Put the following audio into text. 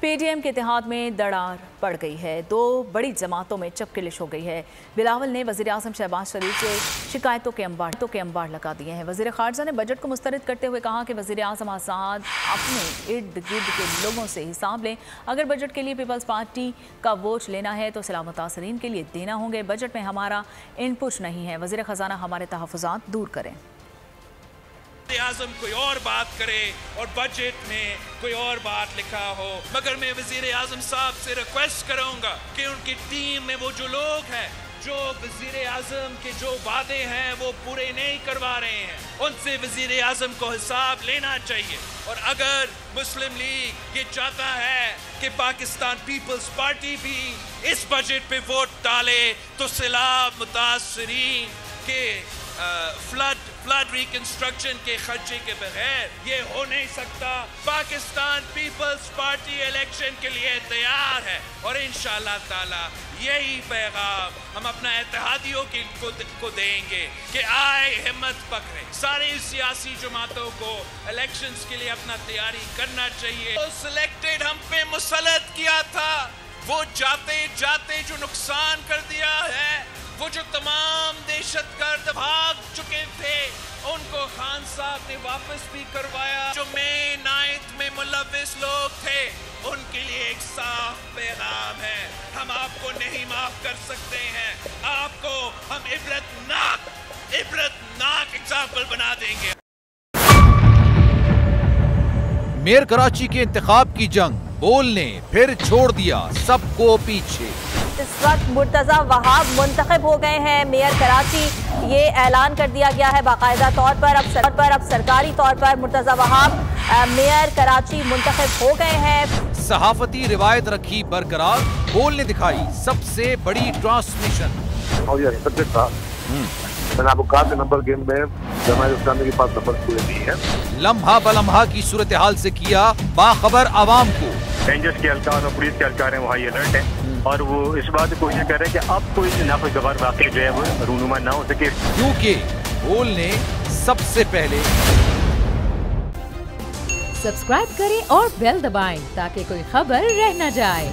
PDM के इत्तेहाद में दरार पड़ गई है। दो बड़ी जमातों में चपकिलिश हो गई है। बिलावल ने वज़ीर आज़म शहबाज शरीफ से शिकायतों के अंबार लगा दिए हैं। वज़ीर ख़ारजा ने बजट को मुस्तरद करते हुए कहा कि वज़ीर आज़म आज़ाद अपने इर्द गिर्द के लोगों से हिसाब लें। अगर बजट के लिए पीपल्स पार्टी का वोट लेना है तो सलाह मुतासरीन के लिए देना होंगे। बजट में हमारा इनपुट नहीं है। वज़ीर ख़जाना हमारे तहफ़्फ़ुज़ात दूर करें। आज़म कोई और बात करे और बजट में कोई और बात लिखा हो, मगर मैं वज़ीर आज़म साहब से रिक्वेस्ट करूंगा कि उनकी टीम में वो जो लोग हैं जो वज़ीर आज़म के जो वादे हैं वो पूरे नहीं करवा रहे हैं, उनसे वज़ीर आज़म को हिसाब लेना चाहिए। और अगर मुस्लिम लीग ये चाहता है कि पाकिस्तान पीपल्स पार्टी भी इस बजट पे वोट डाले तो सैलाब मुतासरीन के फ्लड रिकंस्ट्रक्शन के खर्चे के बगैर ये हो नहीं सकता। पाकिस्तान पीपल्स पार्टी इलेक्शन के लिए तैयार है और इंशाअल्लाह ताला यही पैगाम हम अपना इत्तेहादियों को देंगे कि आए हिम्मत पकड़े। सारी सियासी जमातों को इलेक्शंस के लिए अपना तैयारी करना चाहिए। तो सिलेक्टेड हम पे मुसल्लत किया था, वो जाते जाते जो नुकसान कर दिया है, वो जो तमाम दहशतगर्द भाग चुके थे उनको खान साहब ने वापस भी करवाया। जो मई 9 में मुलव्विस लोग थे उनके लिए एक साफ पैगाम है, हम आपको नहीं माफ कर सकते हैं, आपको हम इबरतनाक एग्जाम्पल बना देंगे। मेयर कराची के इंतखाब की जंग, बोल ने फिर छोड़ दिया सबको पीछे। इस वक्त मुर्तजा वहाब मुंतखब हो गए हैं मेयर कराची। ये ऐलान कर दिया गया है बाकायदा तौर पर। अब सरकारी तौर पर मुर्तजा वहाब मेयर कराची मुंतखब हो गए हैं। सहाफती रिवायत रखी बरकरार, बोल ने दिखाई सबसे बड़ी ट्रांसमिशन। और ये एक्सपेक्टेड था। मैंने आपको कहा कि नंबर गेम में जमात इस्लामी के पास नंबर पूरे नहीं है। लम्हा बलम्हा की सूरत हाल से किया बाखबर आवाम को। रेंजर्स के एहलकार और पुलिस के एहलकार हैं वो हाई अलर्ट है और वो इस बात की कोशिश कर रहे हैं कि अब कोई नाखुशगवार वाक़या जो है वो रूनुमा ना हो सके, क्योंकि बोल ने सबसे पहले। सब्सक्राइब करें और बेल दबाएं ताकि कोई खबर रह न जाए।